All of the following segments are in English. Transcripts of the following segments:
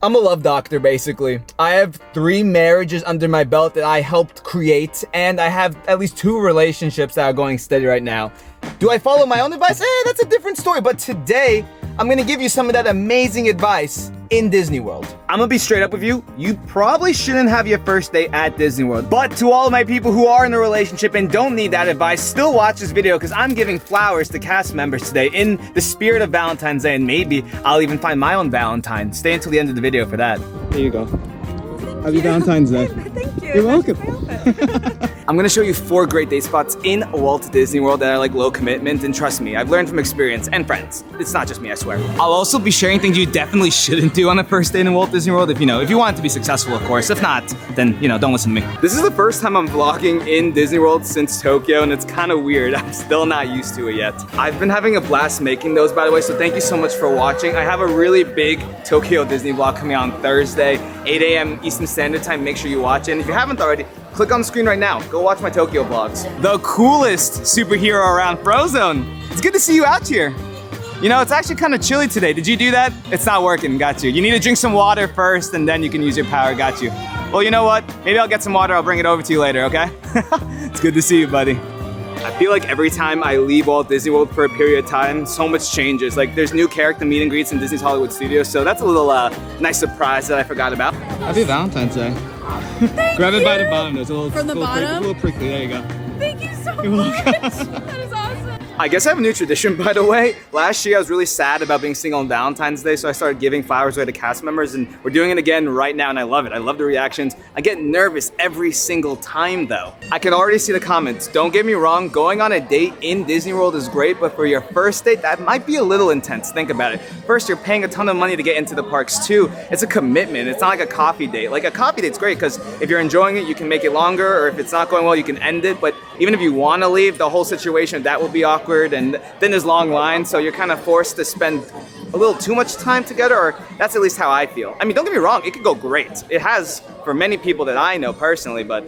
I'm a love doctor, basically. I have 3 marriages under my belt that I helped create, and I have at least 2 relationships that are going steady right now. Do I follow my own advice? That's a different story, but today, I'm gonna give you some of that amazing advice in Disney World. I'm gonna be straight up with you. You probably shouldn't have your first date at Disney World. But to all of my people who are in a relationship and don't need that advice, still watch this video because I'm giving flowers to cast members today in the spirit of Valentine's Day, and maybe I'll even find my own Valentine. Stay until the end of the video for that. Here you go. Happy Valentine's Day. Thank you. You're welcome. I'm gonna show you 4 great date spots in Walt Disney World that are like low commitment, and trust me, I've learned from experience and friends. It's not just me, I swear. I'll also be sharing things you definitely shouldn't do on a first date in Walt Disney World if you want it to be successful, of course. If not, then, don't listen to me. This is the first time I'm vlogging in Disney World since Tokyo, and it's kind of weird. I'm still not used to it yet. I've been having a blast making those, by the way, so thank you so much for watching. I have a really big Tokyo Disney vlog coming out on Thursday, 8 a.m. Eastern Standard Time. Make sure you watch it. And if you haven't already, click on the screen right now. Go watch my Tokyo vlogs. The coolest superhero around, Frozone. It's good to see you out here. It's actually kind of chilly today. Did you do that? It's not working, got you. You need to drink some water first and then you can use your power, got you. Well, you know what? Maybe I'll get some water, I'll bring it over to you later, okay? It's good to see you, buddy. I feel like every time I leave Walt Disney World for a period of time, so much changes. Like there's new character meet and greets in Disney's Hollywood Studios, so that's a little nice surprise that I forgot about. Happy Valentine's Day. Grab it by the bottom. There's a little, from the bottom? A little prickly. There you go. Thank you so much. That is awesome. I guess I have a new tradition, by the way. Last year I was really sad about being single on Valentine's Day, so I started giving flowers away to cast members, and we're doing it again right now, and I love it. I love the reactions. I get nervous every single time, though. I can already see the comments. Don't get me wrong, going on a date in Disney World is great, but for your first date, that might be a little intense. Think about it. First, you're paying a ton of money to get into the parks. 2, it's a commitment. It's not like a coffee date. Like a coffee date's great because if you're enjoying it, you can make it longer, or if it's not going well, you can end it. But even if you want to leave, the whole situation, that will be awkward, and then there's long lines, so you're kind of forced to spend a little too much time together, or that's at least how I feel. I mean, don't get me wrong, it could go great. It has for many people that I know personally, but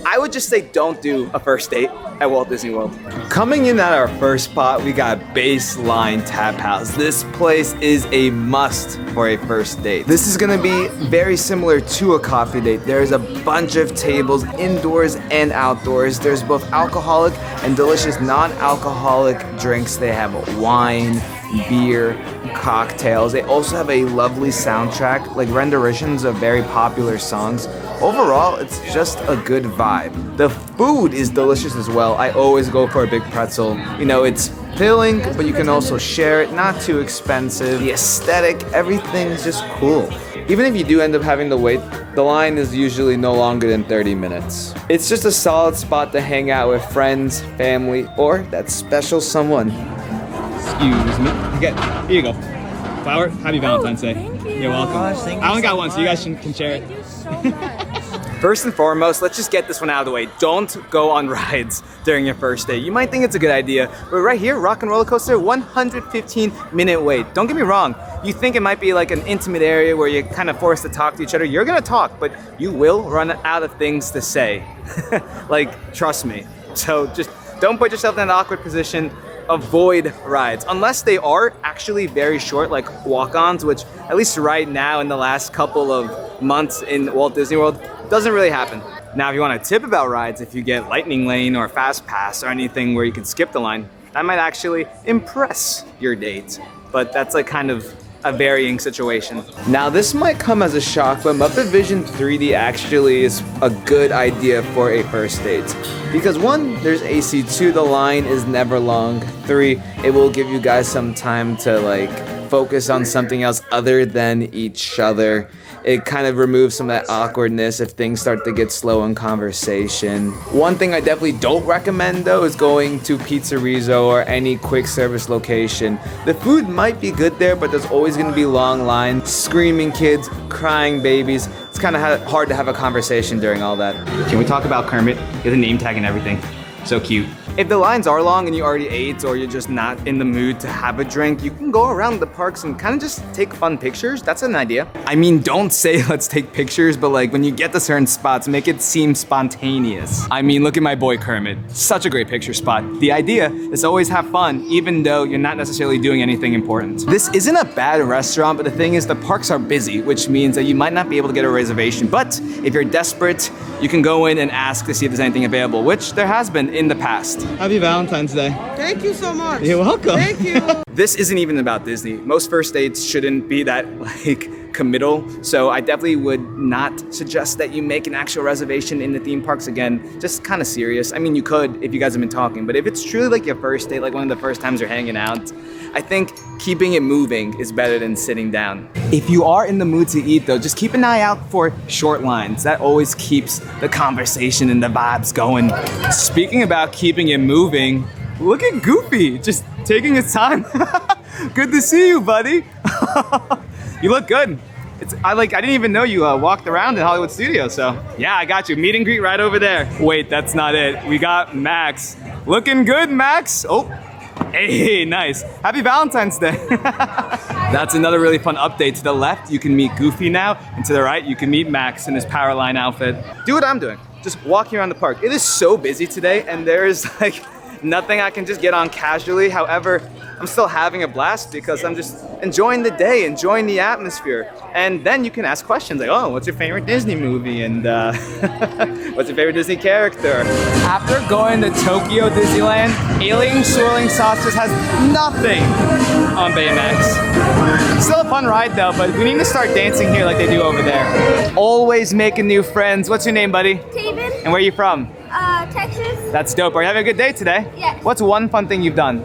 I would just say don't do a first date at Walt Disney World. Coming in at our first spot, we got Baseline Tap House. This place is a must for a first date. This is gonna be very similar to a coffee date. There's a bunch of tables indoors and outdoors. There's both alcoholic and delicious non-alcoholic drinks. They have wine, beer, cocktails. They also have a lovely soundtrack, like renditions of very popular songs. Overall, it's just a good vibe. The food is delicious as well. I always go for a big pretzel. It's filling, but you can also share it, not too expensive. The aesthetic, everything's just cool. Even if you do end up having to wait, the line is usually no longer than 30 minutes. It's just a solid spot to hang out with friends, family, or that special someone. Excuse me. Here you go. Flower, happy Valentine's Day. Thank you. You're welcome. Gosh, I only got one, so you guys can share it. Thank you so much. First and foremost, let's just get this one out of the way. Don't go on rides during your first date. You might think it's a good idea, but right here, Rock and Roller Coaster, 115-minute wait. Don't get me wrong. You think it might be like an intimate area where you're kind of forced to talk to each other. You're gonna talk, but you will run out of things to say. Like, trust me. So just don't put yourself in an awkward position. Avoid rides unless they are actually very short, like walk-ons, which at least right now in the last couple of months in Walt Disney World doesn't really happen. Now, if you want a tip about rides, if you get Lightning Lane or Fast Pass or anything where you can skip the line, that might actually impress your date. But that's like kind of a varying situation. Now, this might come as a shock, but Muppet Vision 3D actually is a good idea for a first date. Because 1, there's AC, 2, the line is never long, 3, it will give you guys some time to focus on something else other than each other. It kind of removes some of that awkwardness if things start to get slow in conversation. One thing I definitely don't recommend though is going to Pizzerizo or any quick service location. The food might be good there, but there's always gonna be long lines, screaming kids, crying babies. It's kind of hard to have a conversation during all that. Can we talk about Kermit? He has a name tag and everything. So cute. If the lines are long and you already ate or you're just not in the mood to have a drink, you can go around the parks and kind of just take fun pictures. That's an idea. I mean, don't say let's take pictures, but like when you get to certain spots, make it seem spontaneous. I mean, look at my boy Kermit. Such a great picture spot. The idea is to always have fun, even though you're not necessarily doing anything important. This isn't a bad restaurant, but the thing is the parks are busy, which means that you might not be able to get a reservation. But if you're desperate, you can go in and ask to see if there's anything available, which there has been in the past. Happy Valentine's Day. Thank you so much. You're welcome. Thank you. This isn't even about Disney. Most first dates shouldn't be that like committal. So I definitely would not suggest that you make an actual reservation in the theme parks again. Just kind of serious. I mean, you could if you guys have been talking, but if it's truly like your first date, like one of the first times you're hanging out, I think keeping it moving is better than sitting down. If you are in the mood to eat though, just keep an eye out for short lines. That always keeps the conversation and the vibes going. Speaking about keeping it moving, look at Goofy, just taking his time. Good to see you, buddy. You look good. I didn't even know you walked around in Hollywood Studios, so yeah, I got you. Meet and greet right over there. Wait, that's not it. We got Max. Looking good, Max. Oh, hey, nice. Happy Valentine's Day. That's another really fun update. To the left, you can meet Goofy now, and to the right, you can meet Max in his Powerline outfit. Do what I'm doing. Just walking around the park. It is so busy today, and there's like nothing I can just get on casually. However, I'm still having a blast because I'm just enjoying the day, enjoying the atmosphere. And then you can ask questions like, oh, what's your favorite Disney movie? And what's your favorite Disney character? After going to Tokyo Disneyland, Alien Swirling Saucers has nothing on Baymax. Still a fun ride though, but we need to start dancing here like they do over there. Always making new friends. What's your name, buddy? Taven, And where are you from? Texas. That's dope. Are you having a good day today? Yes. What's one fun thing you've done?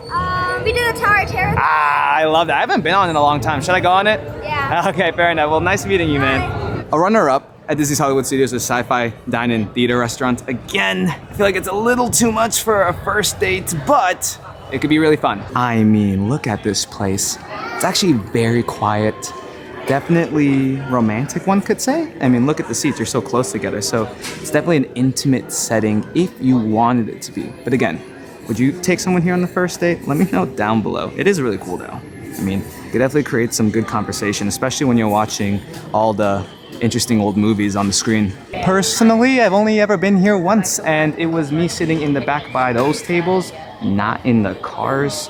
We did a Tower of Terror. Ah, I love that. I haven't been on it in a long time. Should I go on it? Yeah. Okay, fair enough. Well, nice meeting you, man. A runner-up at Disney's Hollywood Studios is Sci-Fi Dine-In Theater Restaurant. Again, I feel like it's a little too much for a first date, but it could be really fun. I mean, look at this place. It's actually very quiet. Definitely romantic, one could say. I mean, look at the seats, you're so close together. So it's definitely an intimate setting if you wanted it to be. But again, would you take someone here on the first date? Let me know down below. It is really cool though. I mean, it could definitely create some good conversation, especially when you're watching all the interesting old movies on the screen. Personally, I've only ever been here once, and it was me sitting in the back by those tables, not in the cars.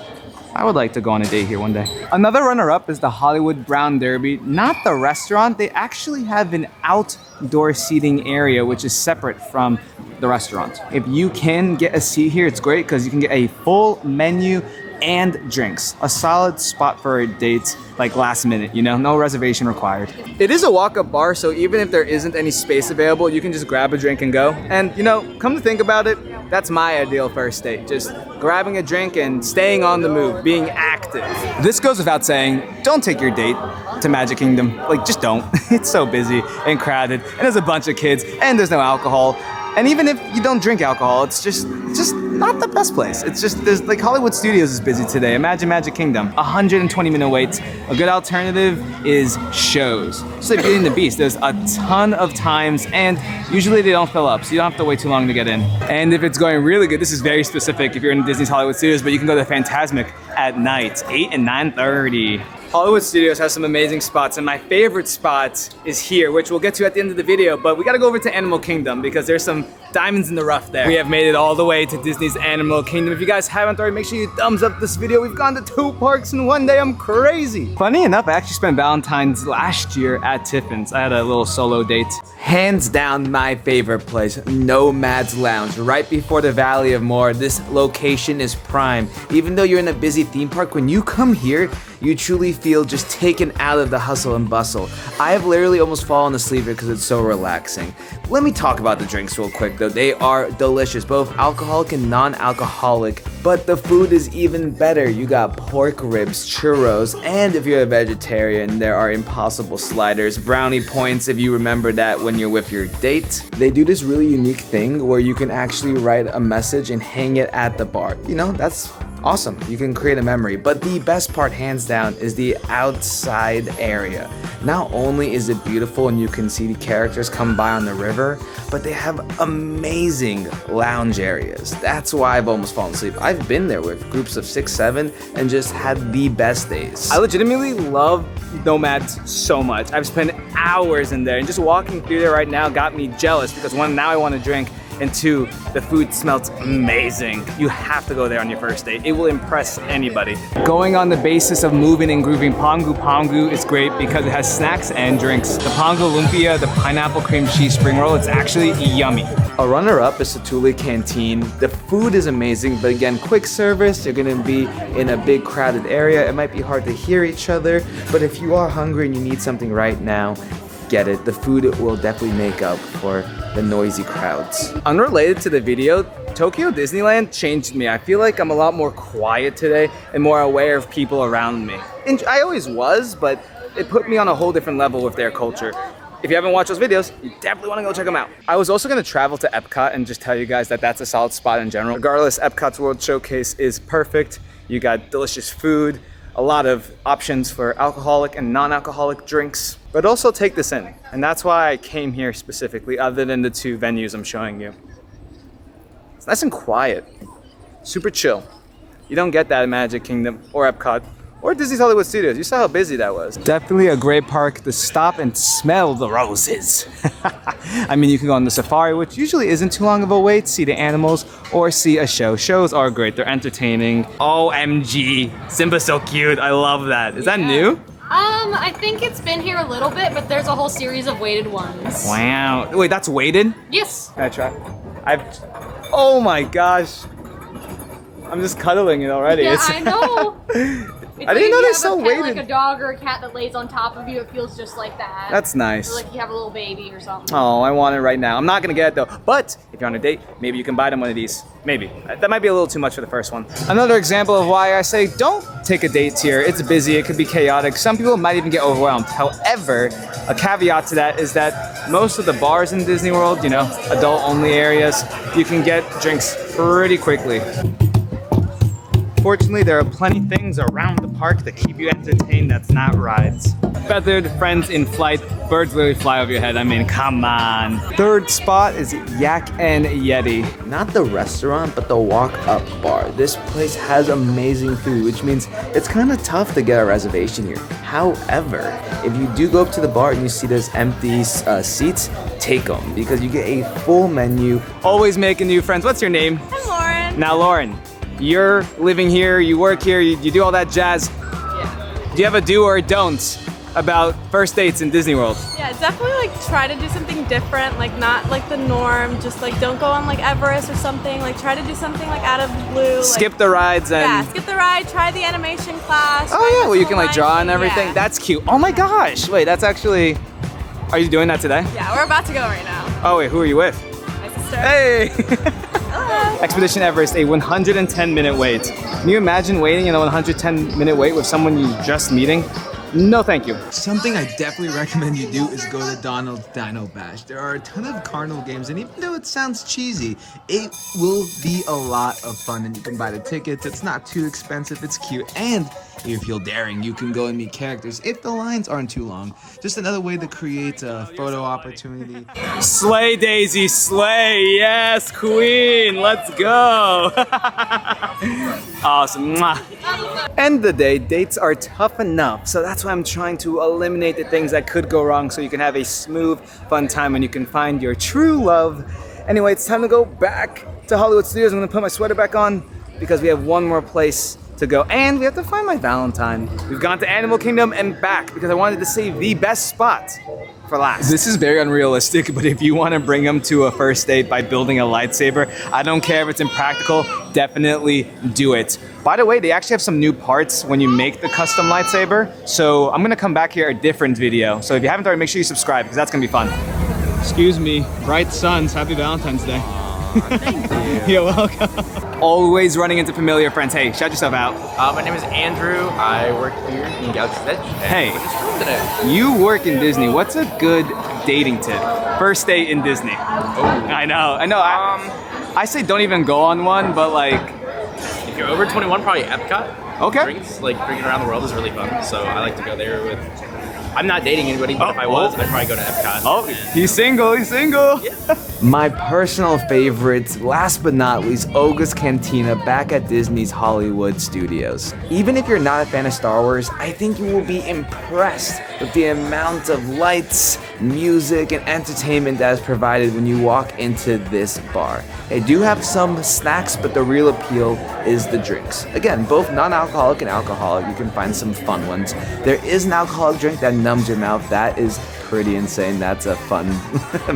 I would like to go on a date here one day. Another runner-up is the Hollywood Brown Derby. Not the restaurant, they actually have an outdoor seating area which is separate from the restaurant. If you can get a seat here, it's great because you can get a full menu and drinks. A solid spot for a date, like last minute, you know, no reservation required. It is a walk-up bar, so even if there isn't any space available, you can just grab a drink and go. And you know, come to think about it, that's my ideal first date. Just grabbing a drink and staying on the move, being active. This goes without saying, don't take your date to Magic Kingdom. Like, just don't. It's so busy and crowded, and there's a bunch of kids, and there's no alcohol. And even if you don't drink alcohol, it's just not the best place. It's just, there's like Hollywood Studios is busy today. Imagine Magic Kingdom, 120-minute waits. A good alternative is shows. Just like Beauty and the Beast, there's a ton of times and usually they don't fill up, so you don't have to wait too long to get in. And if it's going really good, this is very specific if you're in Disney's Hollywood Studios, but you can go to Fantasmic at night, 8 and 9:30. Hollywood Studios has some amazing spots, and my favorite spot is here, which we'll get to at the end of the video, but we gotta go over to Animal Kingdom because there's some diamonds in the rough there. We have made it all the way to Disney's Animal Kingdom. If you guys haven't already, make sure you thumbs up this video. We've gone to 2 parks in one day. I'm crazy. Funny enough, I actually spent Valentine's last year at Tiffin's. I had a little solo date. Hands down, my favorite place, Nomad's Lounge, right before the Valley of More. This location is prime. Even though you're in a busy theme park, when you come here, you truly feel just taken out of the hustle and bustle. I have literally almost fallen asleep here because it's so relaxing. Let me talk about the drinks real quick though. They are delicious, both alcoholic and non-alcoholic, but the food is even better. You got pork ribs, churros, and if you're a vegetarian, there are Impossible sliders, brownie points if you remember that when you're with your date. They do this really unique thing where you can actually write a message and hang it at the bar. You know, that's awesome, you can create a memory. But the best part, hands down, is the outside area. Not only is it beautiful and you can see the characters come by on the river, but they have amazing lounge areas. That's why I've almost fallen asleep. I've been there with groups of 6, 7 and just had the best days. I legitimately love Nomads so much. I've spent hours in there, and just walking through there right now got me jealous because one, now I want to drink, and two, the food smells amazing. You have to go there on your first date. It will impress anybody. Going on the basis of moving and grooving, Pongu Pongu is great because it has snacks and drinks. The Pongu Lumpia, the pineapple cream cheese spring roll, it's actually yummy. A runner-up is Satuli Canteen. The food is amazing, but again, quick service. You're gonna be in a big crowded area. It might be hard to hear each other, but if you are hungry and you need something right now, get it. The food will definitely make up for the noisy crowds. Unrelated to the video, Tokyo Disneyland changed me. I feel like I'm a lot more quiet today and more aware of people around me. And I always was, but it put me on a whole different level with their culture. If you haven't watched those videos, you definitely want to go check them out. I was also going to travel to Epcot and just tell you guys that that's a solid spot in general. Regardless, Epcot's World Showcase is perfect. You got delicious food, a lot of options for alcoholic and non-alcoholic drinks, but also take this in. And that's why I came here specifically, other than the two venues I'm showing you. It's nice and quiet, super chill. You don't get that at Magic Kingdom or Epcot or Disney's Hollywood Studios. You saw how busy that was. Definitely a great park to stop and smell the roses. I mean, you can go on the safari, which usually isn't too long of a wait, see the animals, or see a show. Shows are great, they're entertaining. OMG, Simba's so cute, I love that. Is that new? I think it's been here a little bit, but there's a whole series of weighted ones. Wow, wait, that's weighted? Yes. Can I try? Oh my gosh. I'm just cuddling it already. Yeah, I know. I didn't know they're so weighted. Like a dog or a cat that lays on top of you, it feels just like that. That's nice. Or like you have a little baby or something. Oh, I want it right now. I'm not gonna get it though. But if you're on a date, maybe you can buy them one of these. Maybe. That might be a little too much for the first one. Another example of why I say don't take a date here. It's busy, it could be chaotic. Some people might even get overwhelmed. However, a caveat to that is that most of the bars in Disney World, you know, adult only areas, you can get drinks pretty quickly. Fortunately, there are plenty of things around the park that keep you entertained that's not rides. Feathered friends in flight, birds literally fly over your head. I mean, come on. Third spot is Yak and Yeti. Not the restaurant, but the walk-up bar. This place has amazing food, which means it's kind of tough to get a reservation here. However, if you do go up to the bar and you see those empty seats, take them because you get a full menu. Always making new friends. What's your name? I'm Lauren. Now, Lauren, you're living here, you work here, you do all that jazz. Yeah. Do you have a do or a don't about first dates in Disney World? Yeah, definitely like try to do something different, like not like the norm, just like don't go on like Everest or something, like try to do something like out of the blue. Skip the rides and... Yeah, skip the ride, try the animation class. Oh yeah, well you can like draw and everything. Yeah. That's cute. Oh my gosh, wait, that's actually... Are you doing that today? Yeah, we're about to go right now. Oh wait, who are you with? My sister. Hey! Hello. Expedition Everest, a 110-minute wait. Can you imagine waiting in a 110-minute wait with someone you're just meeting? No, thank you. Something I definitely recommend you do is go to Donald's Dino Bash. There are a ton of carnival games, and even though it sounds cheesy, it will be a lot of fun, and you can buy the tickets. It's not too expensive, it's cute, and if you feel daring, you can go and meet characters if the lines aren't too long. Just another way to create a photo opportunity. Slay, Daisy, slay! Yes, queen! Let's go! Awesome. Mwah. End of the day, dates are tough enough, so that's why I'm trying to eliminate the things that could go wrong so you can have a smooth, fun time and you can find your true love. Anyway, it's time to go back to Hollywood Studios. I'm gonna put my sweater back on because we have one more place to go, and we have to find my Valentine. We've gone to Animal Kingdom and back because I wanted to save the best spot for last. This is very unrealistic, but if you want to bring them to a first date by building a lightsaber, I don't care if it's impractical, definitely do it. By the way, they actually have some new parts when you make the custom lightsaber, so I'm gonna come back here a different video. So if you haven't already, make sure you subscribe because that's gonna be fun. Excuse me, bright suns, happy Valentine's Day. Thank you. You're welcome. Always running into familiar friends. Hey, shout yourself out. My name is Andrew. I work here in Galaxy's Edge. Hey, We're just filming today. you work in Disney. What's a good dating tip? First date in Disney. Oh. I know. I say don't even go on one, but like, If if you're over 21, probably Epcot. Okay. Drinks, like drinking around the world is really fun. So I like to go there with. I'm not dating anybody, but if I was, I'd probably go to Epcot. Oh, he's single, he's single. Yeah. My personal favorites, last but not least, Oga's Cantina back at Disney's Hollywood Studios. Even if you're not a fan of Star Wars, I think you will be impressed with the amount of lights, music, and entertainment that is provided when you walk into this bar. They do have some snacks, but the real appeal is the drinks. Again, both non-alcoholic and alcoholic, you can find some fun ones. There is an alcoholic drink that numbs your mouth. That is pretty insane. That's a fun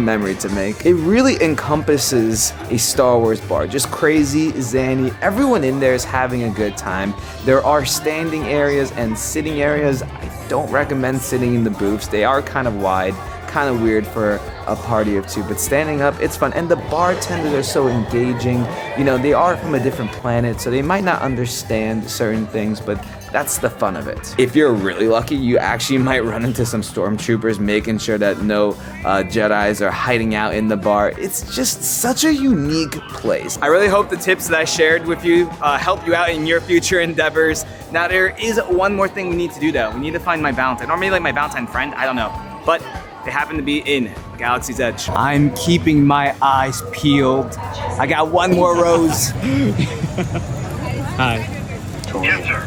memory to make. It really encompasses a Star Wars bar. Just crazy, zany. Everyone in there is having a good time. There are standing areas and sitting areas. I don't recommend sitting in the booths. They are kind of wide, kind of weird for a party of two, but standing up, it's fun. And the bartenders are so engaging. You know, they are from a different planet, so they might not understand certain things, but that's the fun of it. If you're really lucky, you actually might run into some stormtroopers making sure that no Jedis are hiding out in the bar. It's just such a unique place. I really hope the tips that I shared with you help you out in your future endeavors. Now there is one more thing we need to do though. We need to find my Valentine, or maybe like my Valentine friend, I don't know. But they happen to be in Galaxy's Edge. I'm keeping my eyes peeled. I got one more rose. Hi. Yes, sir.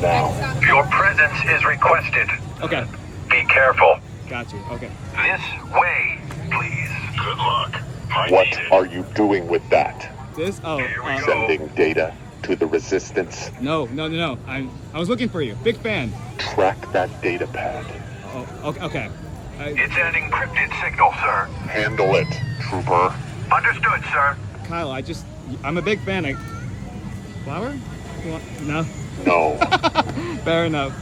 Now, your presence is requested. Okay. Be careful. Got you. Okay. This way, please. Good luck. What are you doing with that? This? Oh. Sending data to the Resistance? No. I was looking for you. Big fan. Track that data pad. Oh. Okay. It's an encrypted signal, sir. Handle it, trooper. Understood, sir. Kyle, I'm a big fan. Flower? You want, no? No. Fair enough.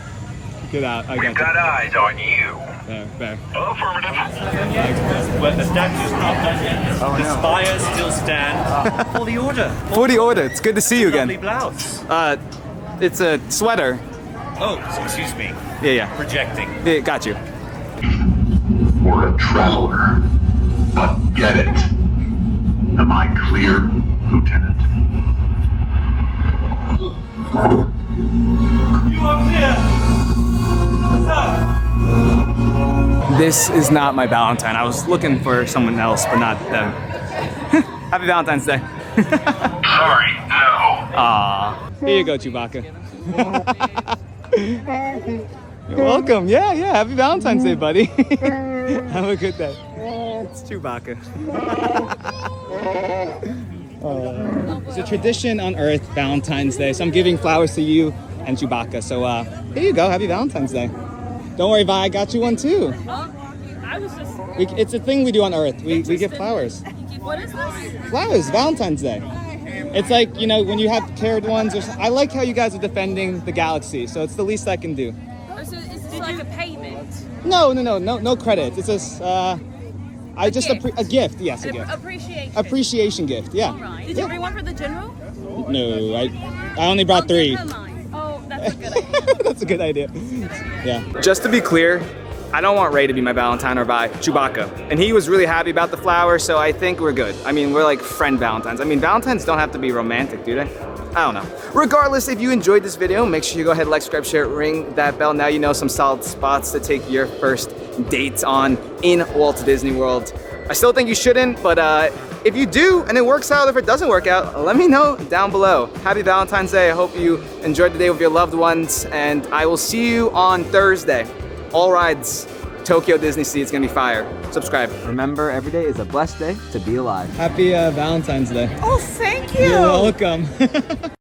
Get out. I We've got got eyes on you. Fair. Affirmative. But the statue's not done yet. The spires still stand for the order. For the order. It's good to see you Lovely again. blouse. It's a sweater. Oh, excuse me. Yeah. Projecting. Yeah, got you. For a traveler. But get it. Am I clear, Lieutenant? You up there? What's up? This is not my Valentine. I was looking for someone else, but not them. Happy Valentine's Day. Sorry, no. Aw. Here you go, Chewbacca. You're welcome. Yeah. Happy Valentine's Day, buddy. Have a good day. It's Chewbacca. It's a tradition on Earth, Valentine's Day. So I'm giving flowers to you and Chewbacca. So here you go. Happy Valentine's Day. Don't worry, Vi, I got you one too. It's a thing we do on Earth. We give flowers. What is this? Flowers, Valentine's Day. It's like, you know, when you have cared ones. I like how you guys are defending the galaxy. So it's the least I can do. Oh, so is this like a payment? No credit. It's just a gift. Yes, a gift. Appreciation. Appreciation gift. Yeah. All right. Did you bring one for the general? No, I only brought 3. Oh, that's a good idea. That's a good idea. Yeah. Just to be clear, I don't want Ray to be my Valentine or by Chewbacca. And he was really happy about the flower, so I think we're good. I mean, we're like friend Valentines. I mean, Valentines don't have to be romantic, do they? I don't know. Regardless, if you enjoyed this video, make sure you go ahead, like, subscribe, share, ring that bell. Now you know some solid spots to take your first dates on in Walt Disney World. I still think you shouldn't, but if you do and it works out, if it doesn't work out, let me know down below. Happy Valentine's Day. I hope you enjoyed the day with your loved ones, and I will see you on Thursday. All rides, Tokyo Disney Sea. It's gonna be fire. Subscribe. Remember, every day is a blessed day to be alive. Happy Valentine's Day. Oh, thank you. You're welcome.